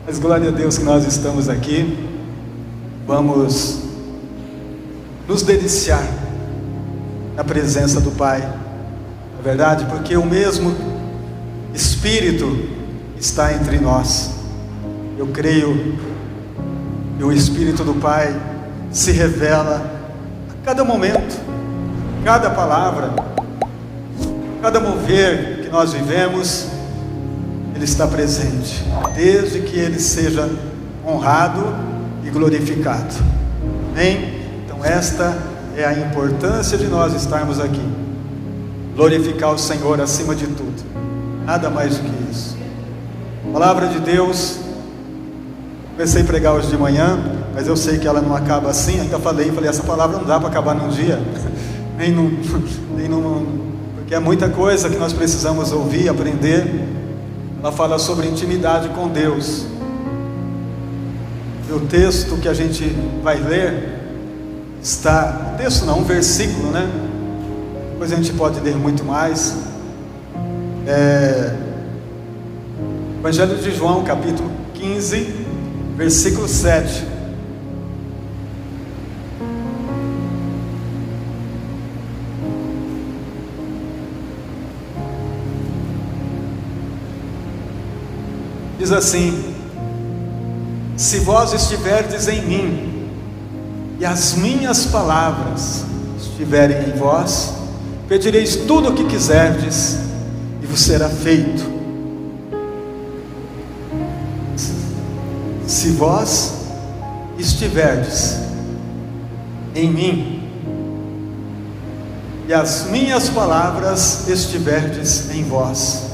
Mas glória a Deus que nós estamos aqui. Vamos nos deliciar na presença do Pai, na verdade, porque o mesmo Espírito está entre nós. Eu creio que o Espírito do Pai se revela a cada momento, cada palavra, cada mover que nós vivemos. Ele está presente, desde que Ele seja honrado e glorificado. Amém? Então esta é a importância de nós estarmos aqui. Glorificar o Senhor acima de tudo, nada mais do que isso. Palavra de Deus. Comecei a pregar hoje de manhã, mas eu sei que ela não acaba assim. Ainda falei, essa palavra não dá para acabar num dia, porque é muita coisa que nós precisamos ouvir, aprender. Ela fala sobre intimidade com Deus. E o texto que a gente vai ler está, texto não, um versículo, né? Depois a gente pode ler muito mais. Evangelho de João, capítulo 15, versículo 7. Diz assim: se vós estiverdes em mim, e as minhas palavras estiverem em vós, pedireis tudo o que quiserdes, e vos será feito. Se vós estiverdes em mim, e as minhas palavras estiverdes em vós,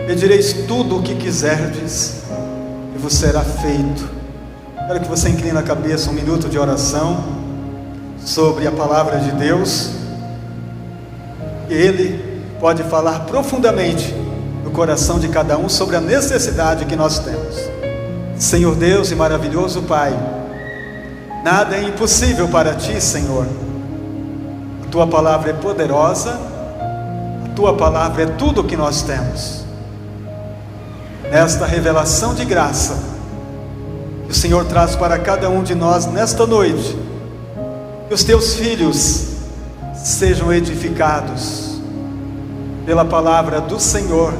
pedireis tudo o que quiserdes, e vos será feito. Quero que você incline a cabeça, um minuto de oração sobre a palavra de Deus. E Ele pode falar profundamente no coração de cada um sobre a necessidade que nós temos. Senhor Deus e maravilhoso Pai, nada é impossível para Ti, Senhor. A Tua palavra é poderosa, a Tua palavra é tudo o que nós temos. Nesta revelação de graça que o Senhor traz para cada um de nós nesta noite, que os Teus filhos sejam edificados pela palavra do Senhor,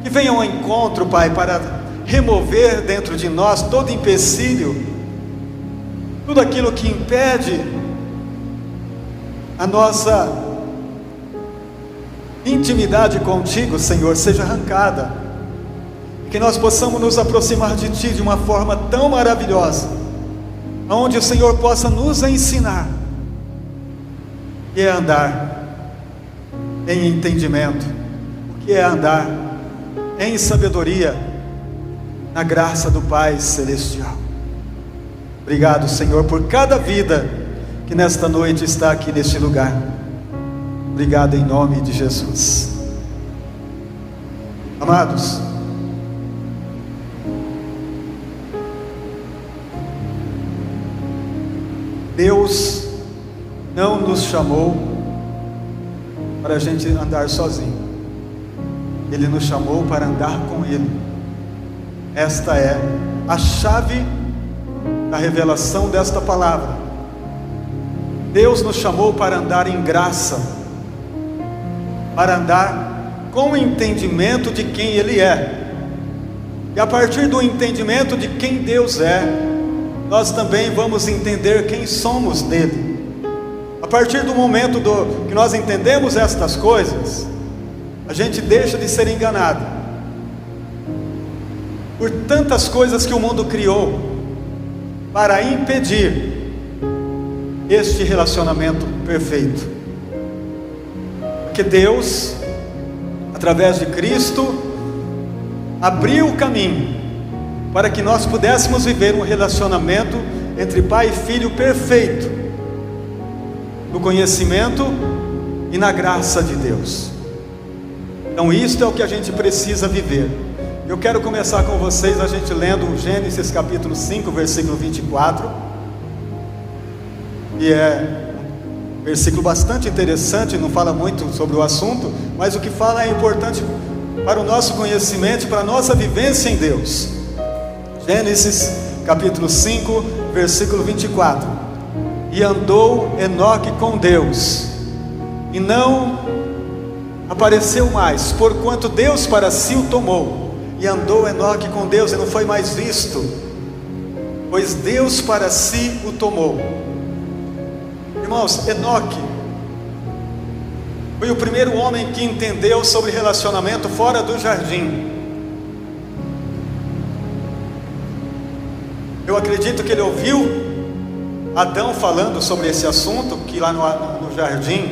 que venham ao encontro, Pai, para remover dentro de nós todo empecilho, tudo aquilo que impede a nossa intimidade contigo, Senhor, seja arrancada. Que nós possamos nos aproximar de Ti de uma forma tão maravilhosa, onde o Senhor possa nos ensinar, o que é andar em entendimento, o que é andar em sabedoria, na graça do Pai Celestial. Obrigado, Senhor, por cada vida que nesta noite está aqui neste lugar. Obrigado em nome de Jesus. Amados, Deus não nos chamou para a gente andar sozinho. Ele nos chamou para andar com Ele. Esta é a chave da revelação desta palavra. Deus nos chamou para andar em graça, para andar com o entendimento de quem Ele é. E a partir do entendimento de quem Deus é, nós também vamos entender quem somos nele. A partir do momento que nós entendemos estas coisas, a gente deixa de ser enganado por tantas coisas que o mundo criou para impedir este relacionamento perfeito. Porque Deus, através de Cristo, abriu o caminho para que nós pudéssemos viver um relacionamento entre pai e filho perfeito, no conhecimento e na graça de Deus. Então isto é o que a gente precisa viver. Eu quero começar com vocês, a gente lendo Gênesis capítulo 5, versículo 24, que é um versículo bastante interessante, não fala muito sobre o assunto, mas o que fala é importante para o nosso conhecimento e para a nossa vivência em Deus. Gênesis capítulo 5, versículo 24. E andou Enoque com Deus, e não apareceu mais, porquanto Deus para si o tomou. E andou Enoque com Deus e não foi mais visto, pois Deus para si o tomou. Irmãos, Enoque foi o primeiro homem que entendeu sobre relacionamento fora do jardim. Eu acredito que ele ouviu Adão falando sobre esse assunto, que lá no jardim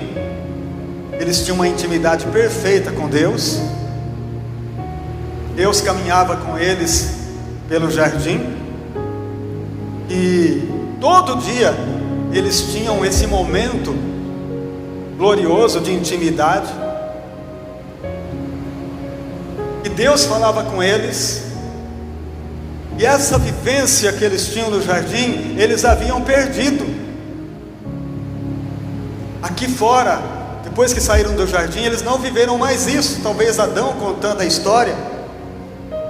eles tinham uma intimidade perfeita com Deus. Deus caminhava com eles pelo jardim, e todo dia eles tinham esse momento glorioso de intimidade, e Deus falava com eles. E essa vivência que eles tinham no jardim, eles haviam perdido. Aqui fora, depois que saíram do jardim, eles não viveram mais isso. Talvez Adão contando a história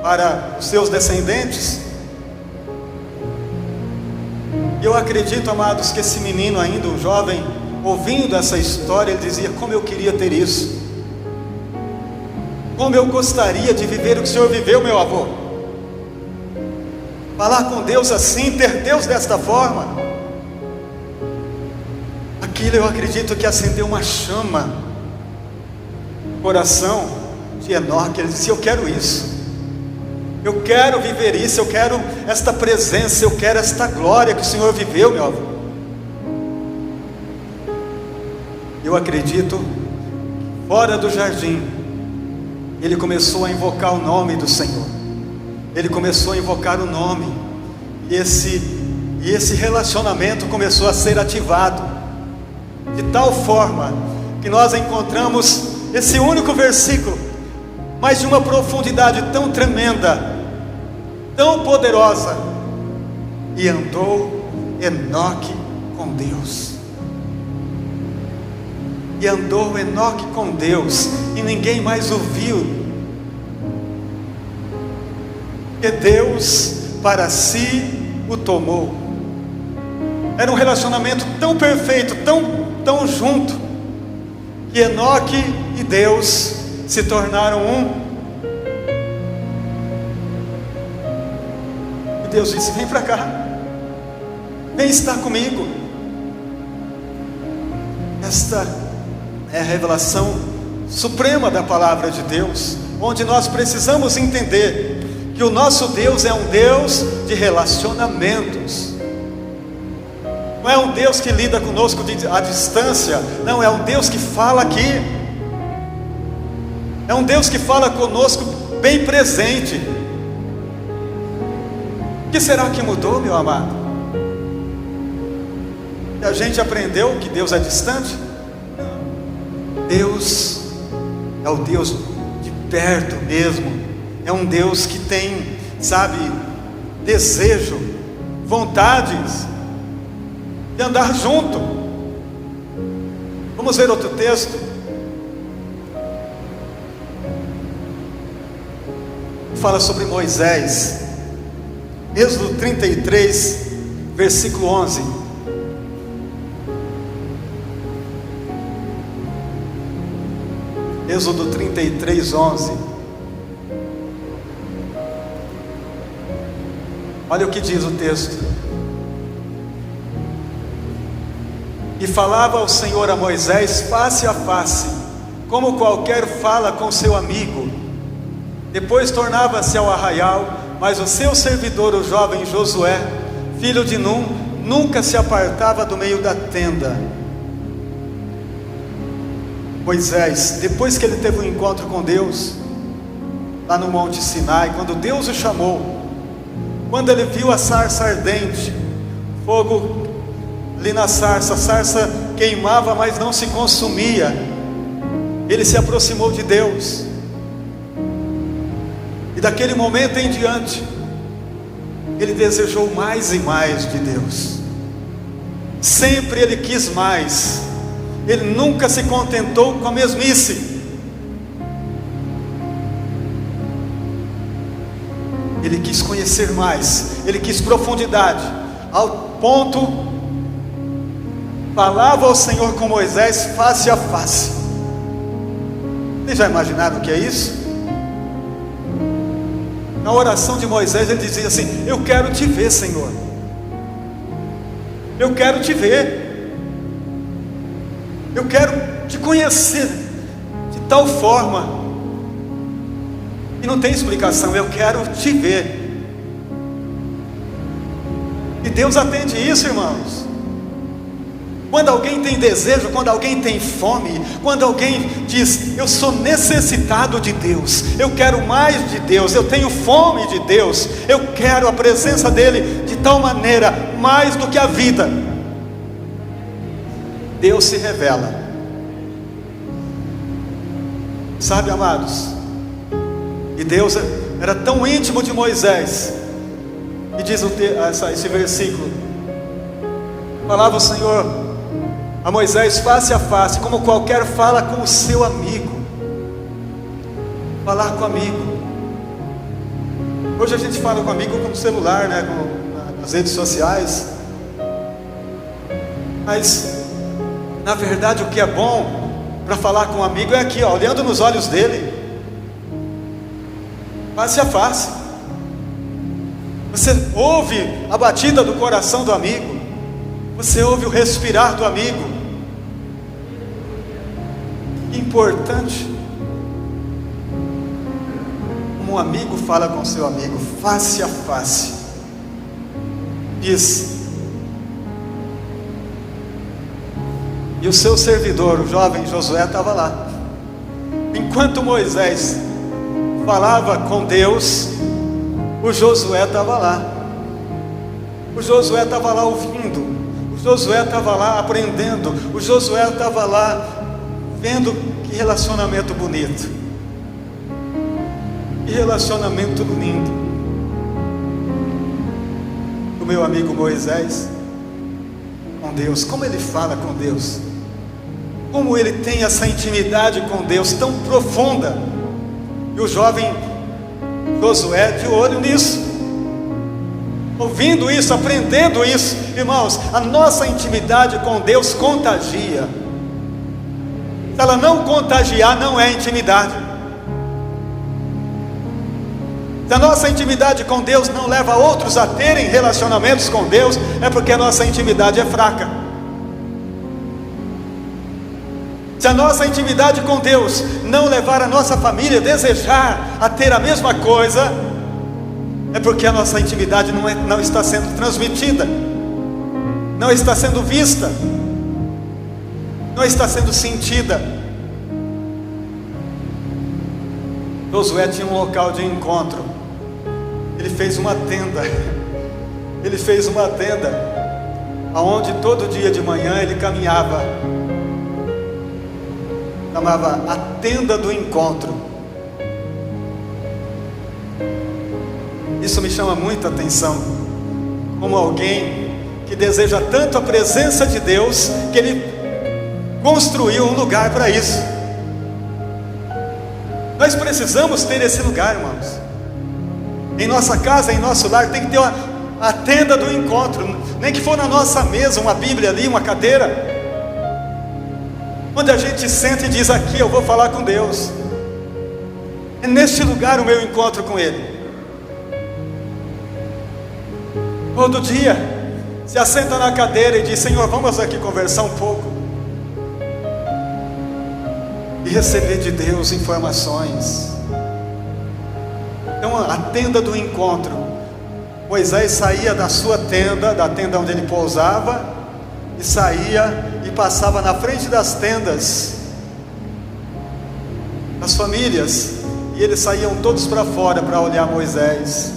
para os seus descendentes. E eu acredito, amados, que esse menino ainda, um jovem, ouvindo essa história, ele dizia: como eu queria ter isso, como eu gostaria de viver o que o Senhor viveu, meu avô. Falar com Deus assim, ter Deus desta forma. Aquilo eu acredito que acendeu uma chama no coração de Enoque. Ele disse: eu quero isso, eu quero viver isso, eu quero esta presença, eu quero esta glória que o Senhor viveu, meu avô. Eu acredito, fora do jardim, ele começou a invocar o nome do Senhor. Ele começou a invocar o nome, e esse relacionamento começou a ser ativado, de tal forma que nós encontramos esse único versículo, mas de uma profundidade tão tremenda, tão poderosa. E andou Enoque com Deus. E andou Enoque com Deus, e ninguém mais ouviu. Que Deus para si o tomou. Era um relacionamento tão perfeito, tão junto, que Enoque e Deus se tornaram um. E Deus disse: vem para cá, vem estar comigo. Esta é a revelação suprema da palavra de Deus, onde nós precisamos entender que o nosso Deus é um Deus de relacionamentos. Não é um Deus que lida conosco à distância. Não, é um Deus que fala aqui. É um Deus que fala conosco bem presente. O que será que mudou, meu amado? E a gente aprendeu que Deus é distante? Deus é o Deus de perto mesmo. É um Deus que tem, sabe, desejo, vontades de andar junto. Vamos ver outro texto. Fala sobre Moisés. Êxodo 33, versículo 11. Êxodo 33, 11. Olha o que diz o texto. E falava ao Senhor a Moisés face a face, como qualquer fala com seu amigo. Depois tornava-se ao arraial, mas o seu servidor, o jovem Josué, filho de Num, nunca se apartava do meio da tenda. Moisés, depois que ele teve um encontro com Deus, lá no Monte Sinai, quando Deus o chamou, quando ele viu a sarça ardente, fogo ali na sarça, a sarça queimava, mas não se consumia, ele se aproximou de Deus, e daquele momento em diante, ele desejou mais e mais de Deus. Sempre ele quis mais, ele nunca se contentou com a mesmice. Ele quis conhecer mais, ele quis profundidade, ao ponto, falava ao Senhor com Moisés face a face. Vocês já imaginaram o que é isso? Na oração de Moisés ele dizia assim: eu quero te ver, Senhor, eu quero te ver, eu quero te conhecer de tal forma, e não tem explicação, eu quero te ver. E Deus atende isso, irmãos. Quando alguém tem desejo, quando alguém tem fome, quando alguém diz: eu sou necessitado de Deus, eu quero mais de Deus, eu tenho fome de Deus, eu quero a presença dEle de tal maneira, mais do que a vida, Deus se revela. Sabe, amados, e Deus era tão íntimo de Moisés, e diz esse versículo, falava o Senhor a Moisés face a face, como qualquer fala com o seu amigo. Falar com amigo. Hoje a gente fala com amigo com o celular, né? Nas redes sociais. Mas na verdade o que é bom para falar com um amigo é aqui, ó, olhando nos olhos dele, face a face. Você ouve a batida do coração do amigo, você ouve o respirar do amigo. Importante como um amigo fala com seu amigo, face a face. Diz: e o seu servidor, o jovem Josué, estava lá. Enquanto Moisés falava com Deus, o Josué estava lá. O Josué estava lá ouvindo, o Josué estava lá aprendendo, o Josué estava lá vendo. Que relacionamento bonito, que relacionamento lindo, o meu amigo Moisés com Deus. Como ele fala com Deus, como ele tem essa intimidade com Deus tão profunda. E o jovem Josué de olho nisso, ouvindo isso, aprendendo isso. Irmãos, a nossa intimidade com Deus contagia. Se ela não contagiar, não é intimidade. Se a nossa intimidade com Deus não leva outros a terem relacionamentos com Deus, é porque a nossa intimidade é fraca. Se a nossa intimidade com Deus não levar a nossa família a desejar a ter a mesma coisa, é porque a nossa intimidade não está sendo transmitida, não está sendo vista, não está sendo sentida. Josué tinha um local de encontro. Ele fez uma tenda. Ele fez uma tenda aonde todo dia de manhã ele caminhava. Chamava a tenda do encontro. Isso me chama muita atenção. Como alguém que deseja tanto a presença de Deus, que ele construiu um lugar para isso. Nós precisamos ter esse lugar, irmãos. Em nossa casa, em nosso lar, tem que ter a tenda do encontro. Nem que for na nossa mesa, uma Bíblia ali, uma cadeira, onde a gente senta e diz: aqui eu vou falar com Deus. É neste lugar o meu encontro com Ele. Todo dia se assenta na cadeira e diz: Senhor, vamos aqui conversar um pouco. E receber de Deus informações. Então a tenda do encontro. Moisés saía da sua tenda, da tenda onde ele pousava, e saía e passava na frente das tendas das famílias, e eles saíam todos para fora para olhar Moisés.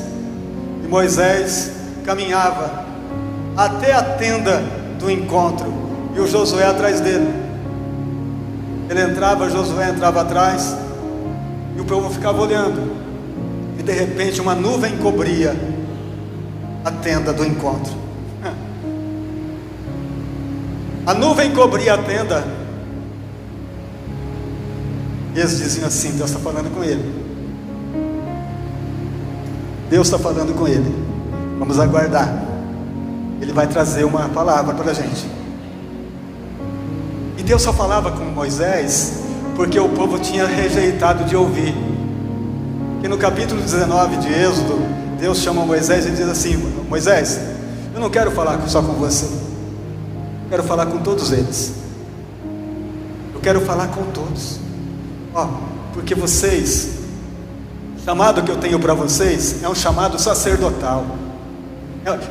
E Moisés caminhava até a tenda do encontro, e o Josué atrás dele. Ele entrava, Josué entrava atrás, e o povo ficava olhando, e de repente uma nuvem cobria a tenda do encontro. A nuvem cobria a tenda, e eles diziam assim: Deus está falando com ele. Deus está falando com ele. Vamos aguardar. Ele vai trazer uma palavra para a gente. E Deus só falava com Moisés porque o povo tinha rejeitado de ouvir. E no capítulo 19 de Êxodo, Deus chama Moisés e diz assim: Moisés, eu não quero falar só com você, eu quero falar com todos eles. Eu quero falar com todos. Porque vocês, o chamado que eu tenho para vocês é um chamado sacerdotal.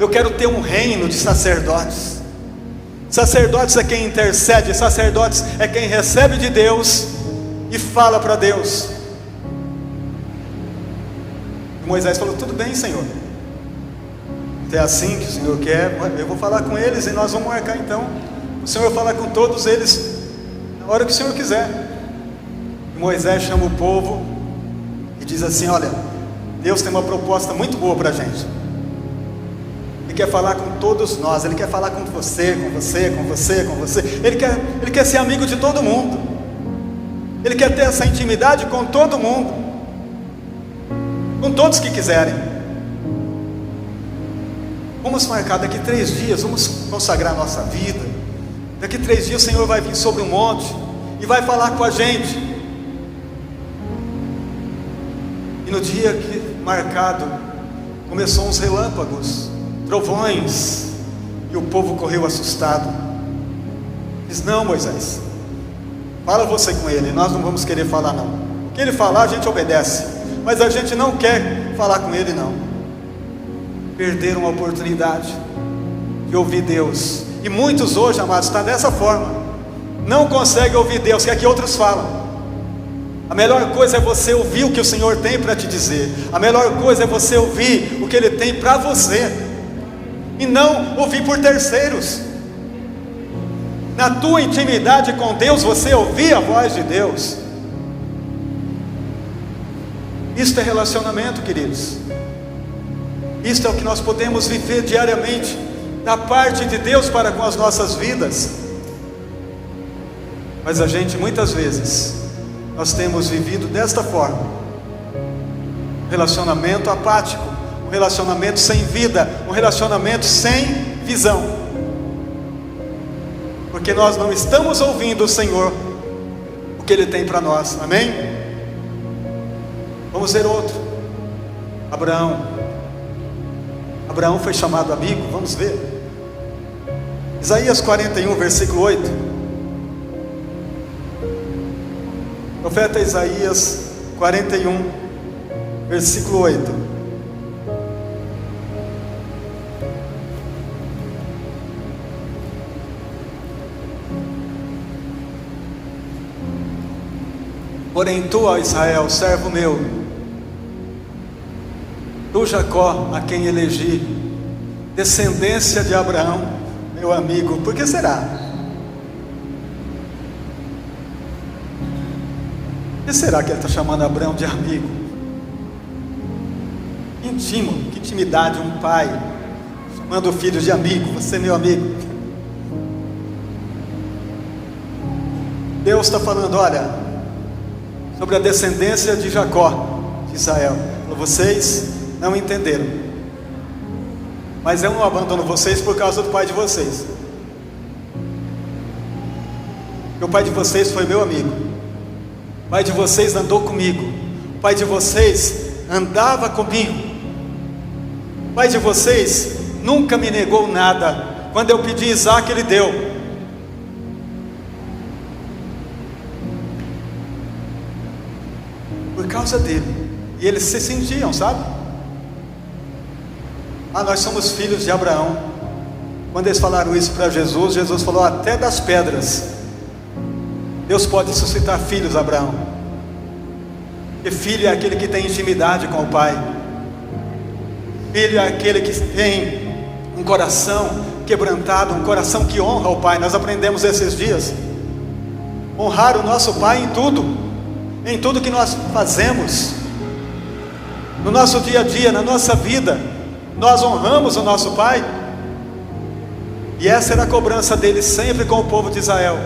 Eu quero ter um reino de sacerdotes. Sacerdotes é quem intercede, sacerdotes é quem recebe de Deus e fala para Deus. E Moisés falou: tudo bem, Senhor, se é assim que o Senhor quer, eu vou falar com eles e nós vamos marcar então. O Senhor fala com todos eles na hora que o Senhor quiser. E Moisés chama o povo e diz assim: olha, Deus tem uma proposta muito boa para a gente. Ele quer falar com todos nós. Ele quer falar com você, com você, com você, com você. Ele quer ser amigo de todo mundo. Ele quer ter essa intimidade com todo mundo, com todos que quiserem. Vamos marcar daqui 3 dias, vamos consagrar nossa vida. Daqui 3 dias o Senhor vai vir sobre um monte e vai falar com a gente. E no dia que marcado, começou uns relâmpagos, trovões, e o povo correu assustado. Diz: não, Moisés, fala você com ele, nós não vamos querer falar não. O que ele falar a gente obedece, mas a gente não quer falar com ele não. Perderam a oportunidade de ouvir Deus. E muitos hoje, amados, estão dessa forma, não conseguem ouvir Deus, quer que outros falam. A melhor coisa é você ouvir o que o Senhor tem para te dizer. A melhor coisa é você ouvir o que Ele tem para você, e não ouvir por terceiros. Na tua intimidade com Deus, você ouvir a voz de Deus. Isto é relacionamento, queridos. Isto é o que nós podemos viver diariamente da parte de Deus para com as nossas vidas. Mas a gente, muitas vezes, nós temos vivido desta forma: um relacionamento apático, um relacionamento sem vida, um relacionamento sem visão, porque nós não estamos ouvindo o Senhor, o que Ele tem para nós. Amém? Vamos ver outro. Abraão foi chamado amigo. Vamos ver Isaías 41, versículo 8. Profeta Isaías 41, versículo 8. Porém tu, ó Israel, servo meu, tu, Jacó, a quem elegi, descendência de Abraão, meu amigo. Por que será? Por que será que ele está chamando Abraão de amigo? Íntimo, que intimidade, um pai chamando o filho de amigo. Você é meu amigo. Deus está falando: olha, sobre a descendência de Jacó, de Israel. Vocês não entenderam, mas eu não abandono vocês por causa do pai de vocês. Porque o pai de vocês foi meu amigo. O pai de vocês andou comigo. O pai de vocês andava comigo. O pai de vocês nunca me negou nada. Quando eu pedi Isaac, ele deu. Por causa dele. E eles se sentiam, sabe? Nós somos filhos de Abraão. Quando eles falaram isso para Jesus, Jesus falou: até das pedras Deus pode suscitar filhos, Abraão. E filho é aquele que tem intimidade com o pai. Filho é aquele que tem um coração quebrantado, um coração que honra o pai. Nós aprendemos esses dias honrar o nosso pai em tudo que nós fazemos, no nosso dia a dia, na nossa vida. Nós honramos o nosso pai. E essa era a cobrança dele sempre com o povo de Israel,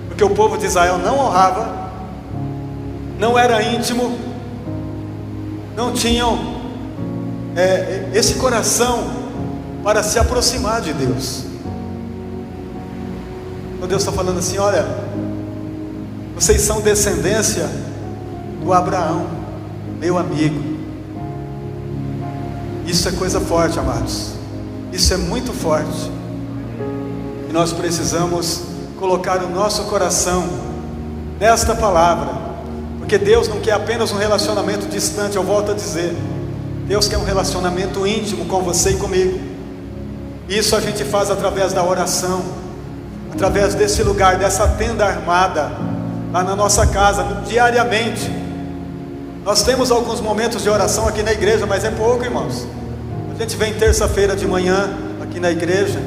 porque o povo de Israel não honrava, não era íntimo, não tinham esse coração para se aproximar de Deus. Então Deus está falando assim: olha, vocês são descendência do Abraão, meu amigo. Isso é coisa forte, amados. Isso é muito forte. E nós precisamos colocar o nosso coração nesta palavra, porque Deus não quer apenas um relacionamento distante. Eu volto a dizer, Deus quer um relacionamento íntimo com você e comigo. Isso a gente faz através da oração, através desse lugar, dessa tenda armada, lá na nossa casa, diariamente. Nós temos alguns momentos de oração aqui na igreja, mas é pouco, irmãos. A gente vem terça-feira de manhã aqui na igreja,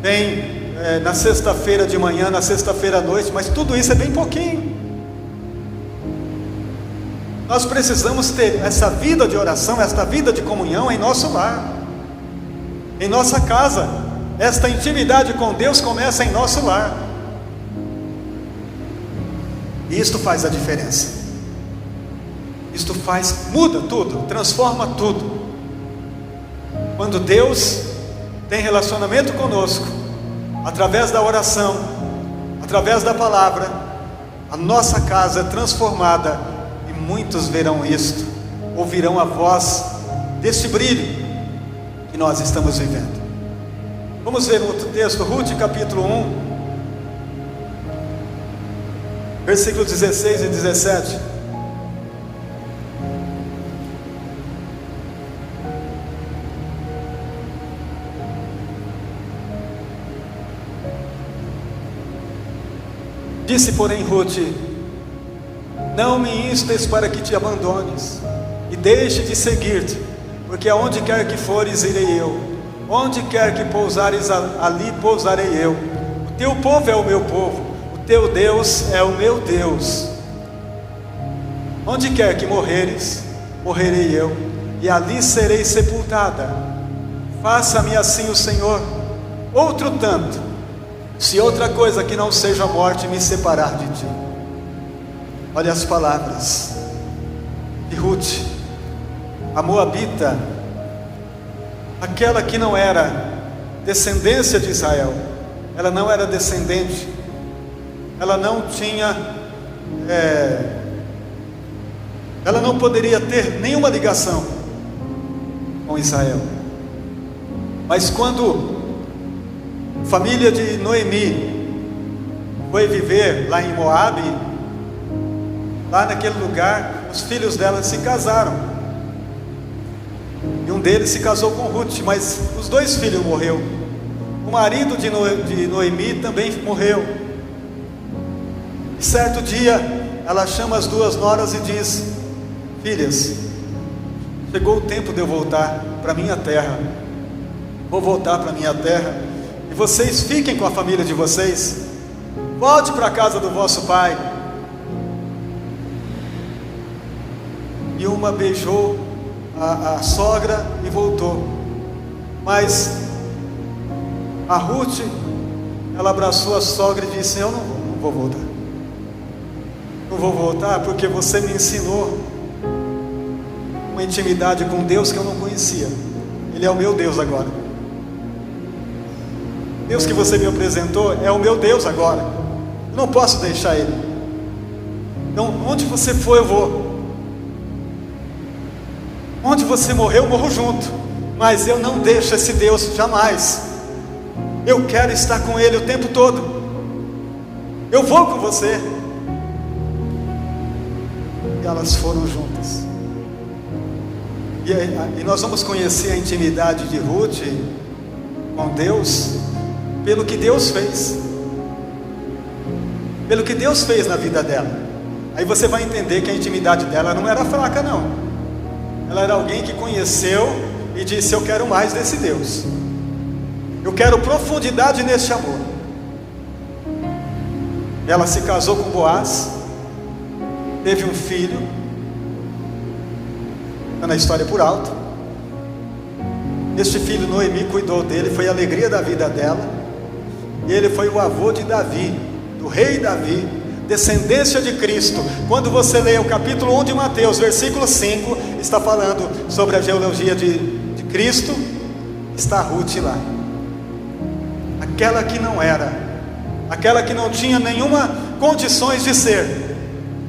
vem na sexta-feira de manhã, na sexta-feira à noite, mas tudo isso é bem pouquinho. Nós precisamos ter essa vida de oração, esta vida de comunhão em nosso lar, em nossa casa. Esta intimidade com Deus começa em nosso lar, e isto faz a diferença. Isto muda tudo, transforma tudo. Quando Deus tem relacionamento conosco, através da oração, através da palavra, a nossa casa é transformada, e muitos verão isto, ouvirão a voz desse brilho que nós estamos vivendo. Vamos ver outro texto, Ruth capítulo 1, versículos 16 e 17. Disse, porém, Ruth: não me instes para que te abandones e deixe de seguir-te, porque aonde quer que fores, irei eu, onde quer que pousares, ali pousarei eu. O teu povo é o meu povo, o teu Deus é o meu Deus. Onde quer que morreres, morrerei eu, e ali serei sepultada. Faça-me assim o Senhor, outro tanto, se outra coisa que não seja a morte me separar de ti. Olha as palavras de Ruth, a moabita, aquela que não era descendência de Israel. Ela não era descendente, ela não tinha, ela não poderia ter nenhuma ligação com Israel. Mas quando a família de Noemi foi viver lá em Moabe, lá naquele lugar, os filhos dela se casaram, e um deles se casou com Ruth, mas os dois filhos morreram. O marido de Noemi também morreu. E certo dia ela chama as duas noras e diz: filhas, chegou o tempo de eu voltar para minha terra. Vou voltar para minha terra, e vocês fiquem com a família de vocês. Volte para a casa do vosso pai. E uma beijou a sogra e voltou. Mas a Ruth, ela abraçou a sogra e disse: eu não vou voltar. Não vou voltar porque você me ensinou uma intimidade com Deus que eu não conhecia. Ele é o meu Deus agora. Deus que você me apresentou é o meu Deus agora. Eu não posso deixar Ele. Então, onde você for, eu vou. Onde você morrer, eu morro junto. Mas eu não deixo esse Deus jamais. Eu quero estar com Ele o tempo todo. Eu vou com você. E elas foram juntas. E nós vamos conhecer a intimidade de Ruth com Deus pelo que Deus fez. Pelo que Deus fez na vida dela. Aí você vai entender que a intimidade dela não era fraca, não. Ela era alguém que conheceu e disse: eu quero mais desse Deus. Eu quero profundidade neste amor. Ela se casou com Boaz, teve um filho, está na história por alto. Este filho, Noemi cuidou dele, foi a alegria da vida dela. E ele foi o avô de Davi, do rei Davi, descendência de Cristo. Quando você lê o capítulo 1 de Mateus, versículo 5, está falando sobre a genealogia de Cristo. Está Ruth lá, aquela que não era, aquela que não tinha nenhuma condições de ser,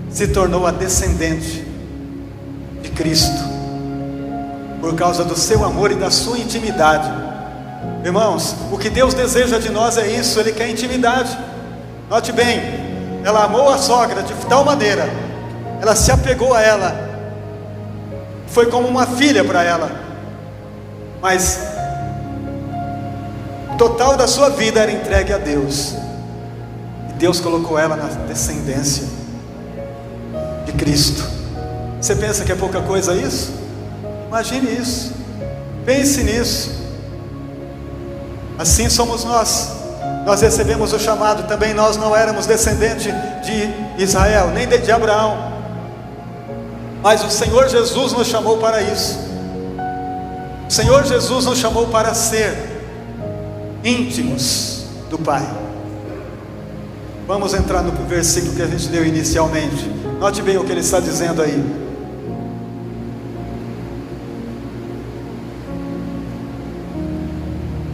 se tornou a descendente de Cristo, por causa do seu amor e da sua intimidade. Irmãos, o que Deus deseja de nós é isso, Ele quer intimidade. Note bem, ela amou a sogra de tal maneira, ela se apegou a ela, foi como uma filha para ela, mas o total da sua vida era entregue a Deus, e Deus colocou ela na descendência de Cristo. Você pensa que é pouca coisa isso? Imagine isso, pense nisso. Assim somos nós. Nós recebemos o chamado, também nós não éramos descendentes de Israel, nem de Abraão, mas o Senhor Jesus nos chamou para isso. O Senhor Jesus nos chamou para ser íntimos do Pai. Vamos entrar no versículo que a gente leu inicialmente. Note bem o que ele está dizendo aí.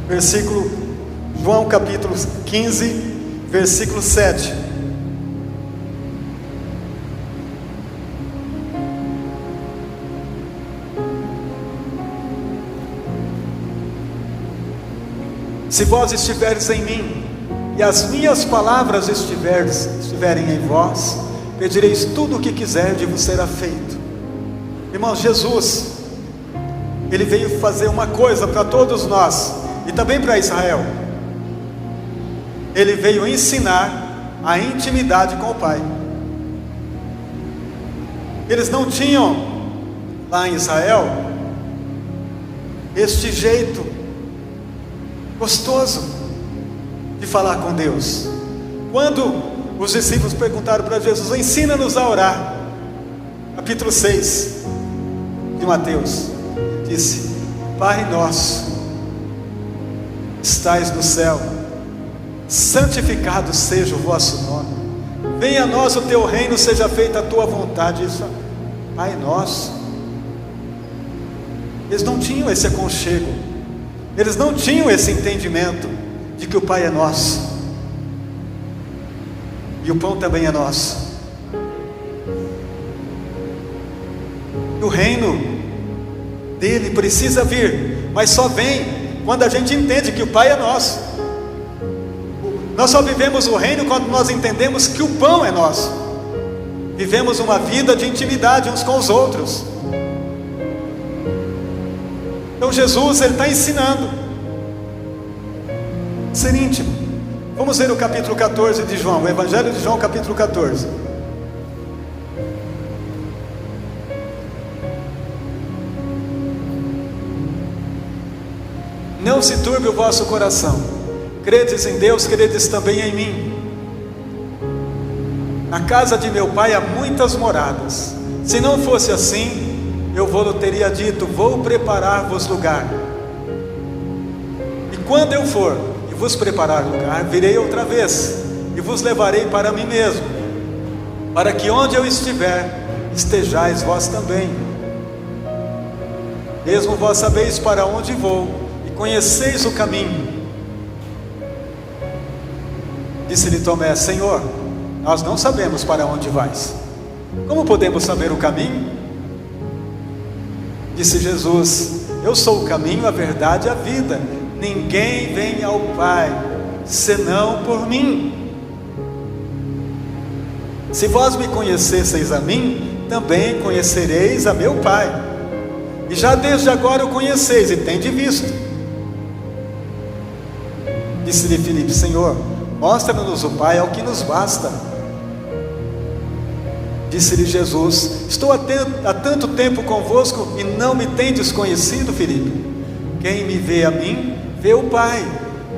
Versículo, João capítulo 15, versículo 7. Se vós estiveres em mim, e as minhas palavras estiverem em vós, pedireis tudo o que quiserdes e vos será feito. Irmãos, Jesus, Ele veio fazer uma coisa para todos nós, e também para Israel. Ele veio ensinar a intimidade com o Pai. Eles não tinham lá em Israel este jeito gostoso de falar com Deus. Quando os discípulos perguntaram para Jesus: ensina-nos a orar, capítulo 6 de Mateus, disse: Pai nosso, estais no céu, santificado seja o vosso nome, venha a nós o teu reino, seja feita a tua vontade. Isso, Pai nosso. Eles não tinham esse aconchego, eles não tinham esse entendimento de que o Pai é nosso, e o pão também é nosso, e o reino dele precisa vir, mas só vem quando a gente entende que o Pai é nosso. Nós só vivemos o reino quando nós entendemos que o pão é nosso. Vivemos uma vida de intimidade uns com os outros. Então Jesus, Ele está ensinando a ser íntimo. Vamos ver o capítulo 14 de João, o Evangelho de João, capítulo 14. Não se turbe o vosso coração, credes em Deus, credes também em mim. Na casa de meu Pai há muitas moradas. Se não fosse assim, eu vou teria dito: vou preparar-vos lugar. E quando eu for e vos preparar lugar, virei outra vez e vos levarei para mim mesmo, para que onde eu estiver, estejais vós também. Mesmo vós sabeis para onde vou, conheceis o caminho. Disse-lhe Tomé: Senhor, nós não sabemos para onde vais, como podemos saber o caminho? Disse Jesus: eu sou o caminho, a verdade e a vida. Ninguém vem ao Pai senão por mim. Se vós me conhecesseis a mim, também conhecereis a meu Pai, e já desde agora o conheceis e tendes visto. Disse-lhe Filipe: Senhor, mostra-nos o Pai, é o que nos basta. Disse-lhe Jesus: estou há tanto tempo convosco e não me tendes conhecido, Filipe? Quem me vê a mim, vê o Pai.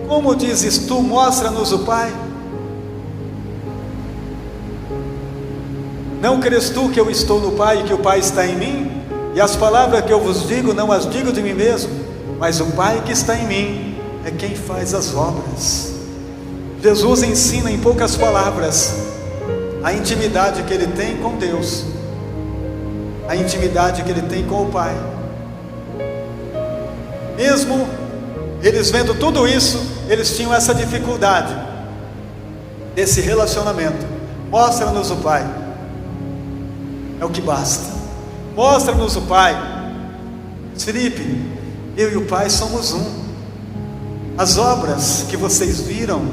Como dizes tu: mostra-nos o Pai? Não crês tu que eu estou no Pai e que o Pai está em mim? E as palavras que eu vos digo, não as digo de mim mesmo, mas o Pai que está em mim é quem faz as obras. Jesus ensina em poucas palavras a intimidade que ele tem com Deus, a intimidade que ele tem com o Pai. Mesmo eles vendo tudo isso, eles tinham essa dificuldade desse relacionamento. Mostra-nos o Pai, é o que basta. Mostra-nos o Pai. Felipe, eu e o Pai somos um. As obras que vocês viram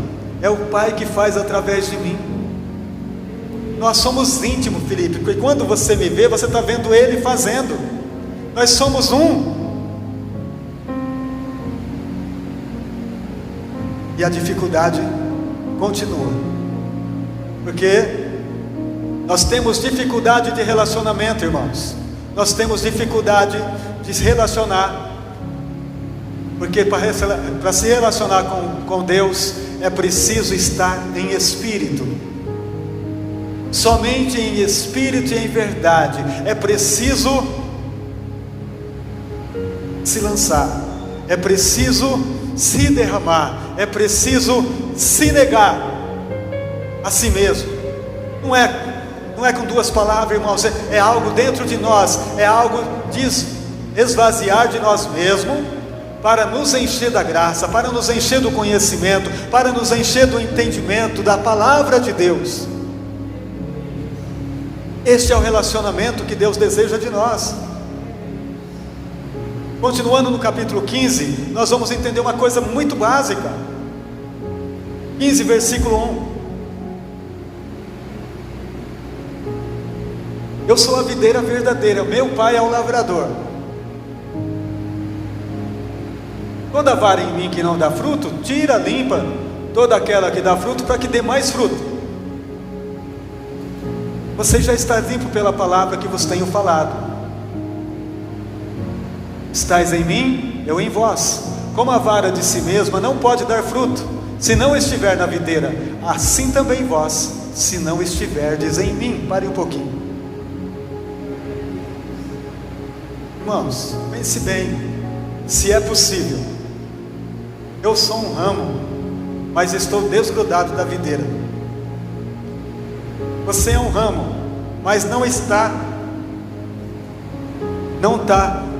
é o Pai que faz através de mim. Nós somos íntimos, Felipe, porque quando você me vê, você está vendo Ele fazendo. Nós somos um. E a dificuldade continua, porque nós temos dificuldade de relacionamento, irmãos. Nós temos dificuldade de se relacionar, porque para se relacionar com Deus é preciso estar em espírito. Somente em espírito e em verdade é preciso se lançar, é preciso se derramar, é preciso se negar a si mesmo. Não é com duas palavras, irmãos, é algo dentro de nós, é algo de esvaziar de nós mesmos, para nos encher da graça, para nos encher do conhecimento, para nos encher do entendimento da palavra de Deus. Este é o relacionamento que Deus deseja de nós. Continuando no capítulo 15, nós vamos entender uma coisa muito básica. 15, versículo 1. Eu sou a videira verdadeira, meu Pai é o lavrador. Toda vara em mim que não dá fruto, tira, limpa toda aquela que dá fruto, para que dê mais fruto. Você já está limpo pela palavra que vos tenho falado. Estais em mim, eu em vós. Como a vara de si mesma não pode dar fruto se não estiver na videira, assim também vós, se não estiverdes em mim. Pare um pouquinho. Irmãos, pense bem, se é possível. Eu sou um ramo, mas estou desgrudado da videira. Você é um ramo, mas não está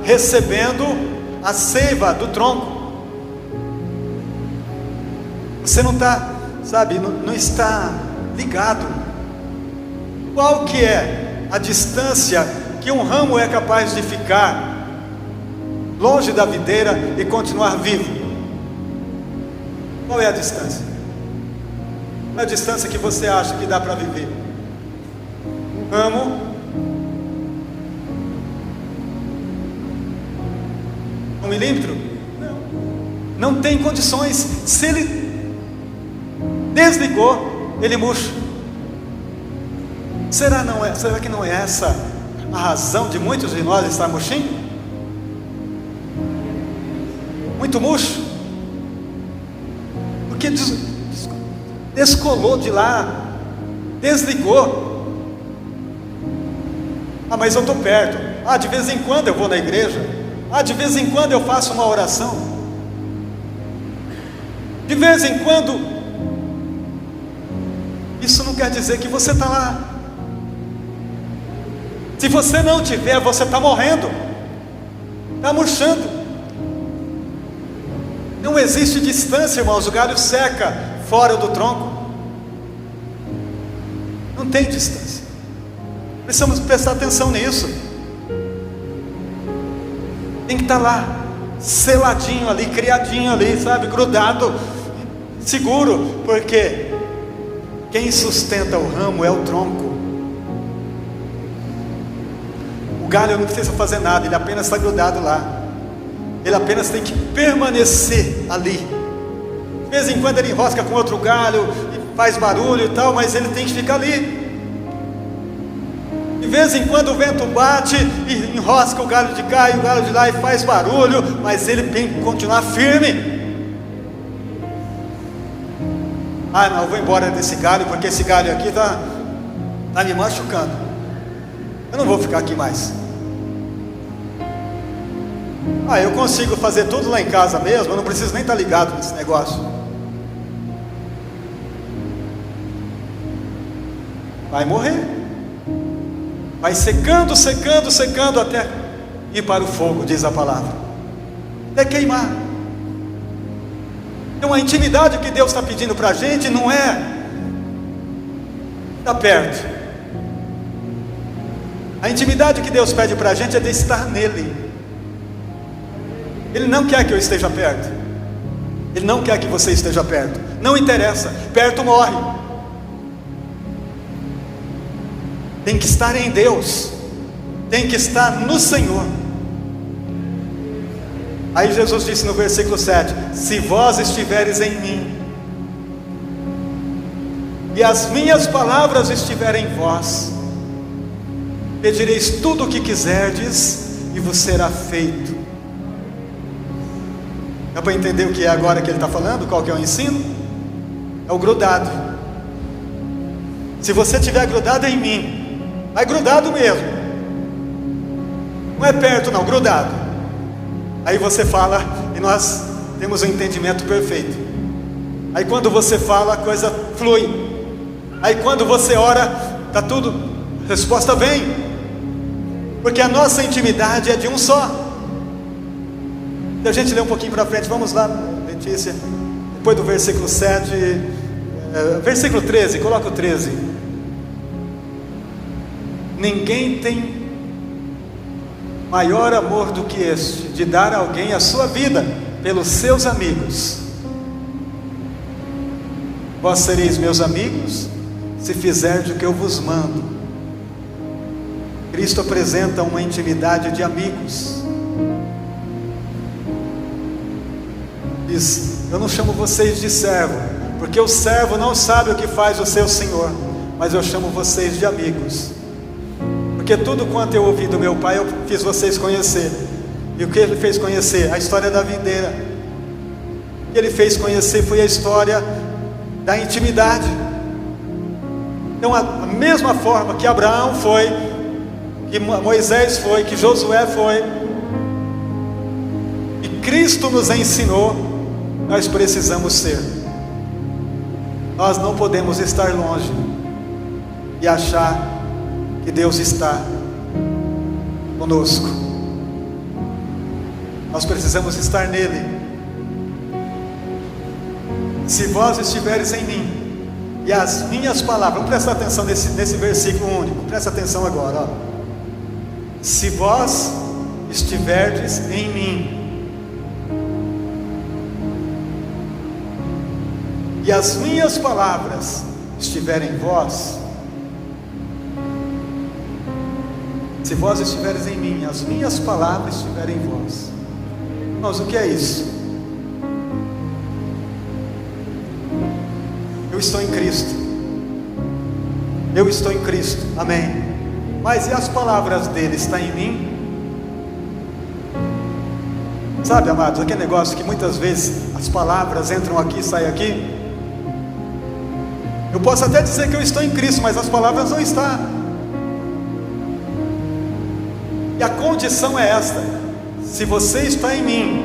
recebendo a seiva do tronco. Você não está, não está ligado. Qual que é a distância que um ramo é capaz de ficar longe da videira e continuar vivo? Qual é a distância? Qual é a distância que você acha que dá para viver? Um ramo, 1 milímetro? Não tem condições. Se ele desligou, ele murcha. Será que não é essa a razão de muitos de nós estar murchinho? Muito murcho, porque descolou de lá, desligou. Mas eu estou perto. De vez em quando eu vou na igreja. De vez em quando eu faço uma oração. De vez em quando. Isso não quer dizer que você está lá. Se você não tiver, você está morrendo, está murchando. Não existe distância, irmãos. O galho seca fora do tronco. Não tem distância. Precisamos prestar atenção nisso. Tem que estar lá, seladinho ali, criadinho ali, grudado, seguro, porque quem sustenta o ramo é o tronco. O galho não precisa fazer nada, ele apenas está grudado lá. Ele apenas tem que permanecer ali. De vez em quando ele enrosca com outro galho e faz barulho e tal, mas ele tem que ficar ali. De vez em quando o vento bate e enrosca o galho de cá e o galho de lá e faz barulho, mas ele tem que continuar firme. Não, eu vou embora desse galho, porque esse galho aqui está me machucando. Eu não vou ficar aqui mais. Eu consigo fazer tudo lá em casa mesmo, eu não preciso nem estar ligado nesse negócio. vai morrer. Vai secando, secando, secando até ir para o fogo, diz a palavra. Até queimar. Então a intimidade que Deus está pedindo para a gente não é estar perto. A intimidade que Deus pede para a gente é de estar nele. Ele não quer que eu esteja perto. Ele não quer que você esteja perto. Não interessa, perto morre. Tem que estar em Deus. Tem que estar no Senhor. Aí Jesus disse no versículo 7: se vós estiveres em mim, e as minhas palavras estiverem em vós, pedireis tudo o que quiserdes, e vos será feito. Dá para entender o que é agora que ele está falando? Qual que é o ensino? É o grudado. Se você estiver grudado em mim, vai grudado mesmo, não é perto não, grudado. Aí você fala, e nós temos um entendimento perfeito. Aí quando você fala, a coisa flui. Aí quando você ora, está tudo, a resposta vem. Porque a nossa intimidade é de um só. Se a gente ler um pouquinho para frente, vamos lá, Letícia, depois do versículo 7, versículo 13, coloca o 13. Ninguém tem maior amor do que este, de dar a alguém a sua vida pelos seus amigos. Vós sereis meus amigos, se fizerdes o que eu vos mando. Cristo apresenta uma intimidade de amigos. Diz: eu não chamo vocês de servo, porque o servo não sabe o que faz o seu senhor, mas eu chamo vocês de amigos, porque tudo quanto eu ouvi do meu pai, eu fiz vocês conhecer. E o que ele fez conhecer? A história da videira. O que ele fez conhecer foi a história da intimidade. Então a mesma forma que Abraão foi, que Moisés foi, que Josué foi, e Cristo nos ensinou, nós precisamos ser. Nós não podemos estar longe e achar que Deus está conosco. Nós precisamos estar nele. Se vós estiveres em mim, e as minhas palavras, vamos prestar atenção nesse versículo único, presta atenção agora, ó. Se vós estiverdes em mim, e as minhas palavras estiverem em vós, se vós estiveres em mim, as minhas palavras estiverem em vós. Irmãos, o que é isso? Eu estou em Cristo. Eu estou em Cristo, amém. Mas e as palavras dele estão em mim? Sabe, amados, aquele negócio que muitas vezes as palavras entram aqui e saem aqui. Eu posso até dizer que eu estou em Cristo, mas as palavras não estão. E a condição é esta: se você está em mim,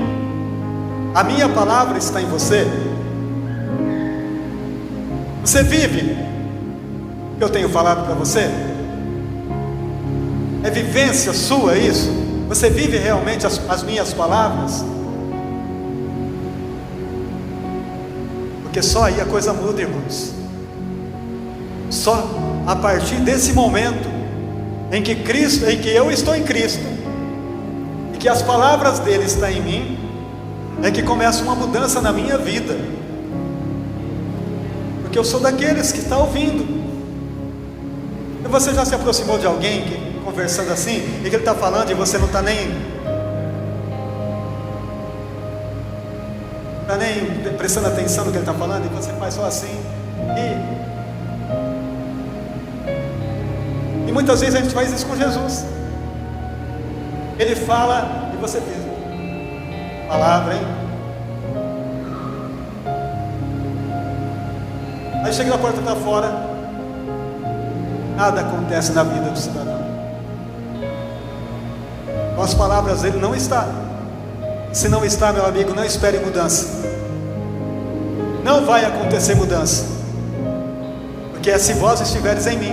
a minha palavra está em você, você vive o que eu tenho falado para você? É vivência sua isso? Você vive realmente as minhas palavras? Porque só aí a coisa muda, irmãos. Só a partir desse momento em que eu estou em Cristo e que as palavras dele estão em mim, é que começa uma mudança na minha vida. Porque eu sou daqueles que está ouvindo. E você já se aproximou de alguém que, conversando assim, e que ele está falando e você não está nem prestando atenção no que ele está falando, e você faz só assim, e muitas vezes a gente faz isso com Jesus. Ele fala e você diz: palavra, hein? Aí chega na porta, está fora, nada acontece na vida do cidadão. Com as palavras dele não está. Se não está, meu amigo, não espere mudança. Não vai acontecer mudança. Porque é se vós estiveres em mim.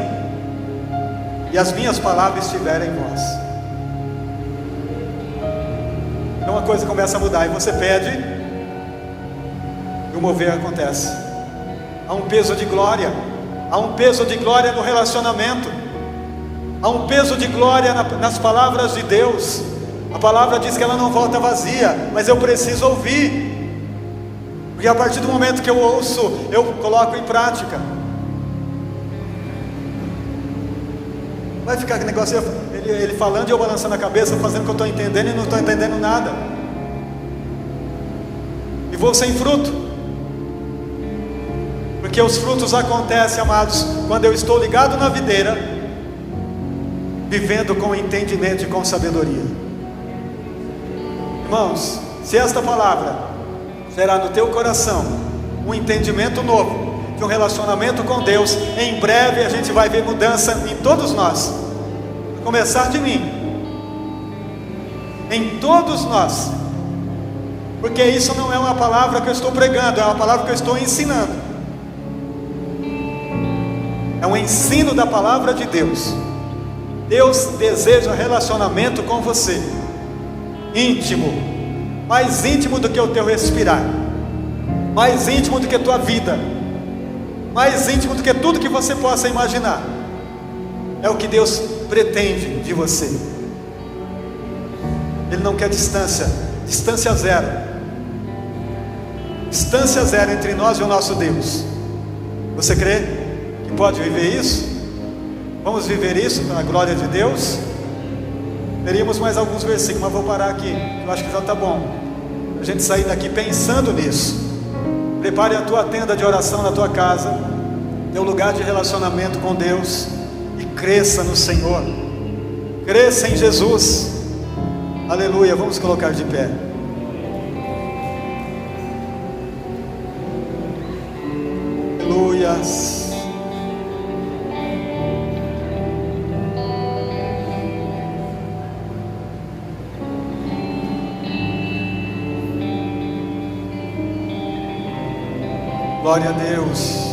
e as minhas palavras estiverem em vós. Então uma coisa começa a mudar, e você pede, e o mover acontece. Há um peso de glória, há um peso de glória no relacionamento, há um peso de glória nas palavras de Deus. A palavra diz que ela não volta vazia, mas eu preciso ouvir, porque a partir do momento que eu ouço, eu coloco em prática. Vai ficar aquele negócio, ele falando e eu balançando a cabeça, fazendo o que eu estou entendendo e não estou entendendo nada, e vou sem fruto, porque os frutos acontecem, amados, quando eu estou ligado na videira, vivendo com entendimento e com sabedoria. Irmãos, se esta palavra será no teu coração um entendimento novo de um relacionamento com Deus, em breve a gente vai ver mudança em todos nós, a começar de mim, em todos nós, porque isso não é uma palavra que eu estou pregando, é uma palavra que eu estou ensinando, é um ensino da palavra de Deus. Deus deseja relacionamento com você, íntimo, mais íntimo do que o teu respirar, mais íntimo do que a tua vida, mais íntimo do que tudo que você possa imaginar. É o que Deus pretende de você. Ele não quer distância, distância zero, distância zero entre nós e o nosso Deus. Você crê que pode viver isso? Vamos viver isso pela glória de Deus? Teríamos mais alguns versículos, mas vou parar aqui, eu acho que já está bom, a gente sair daqui pensando nisso. Prepare a tua tenda de oração na tua casa, teu lugar de relacionamento com Deus, e cresça no Senhor, cresça em Jesus. Aleluia, vamos colocar de pé. Aleluias. Glória a Deus.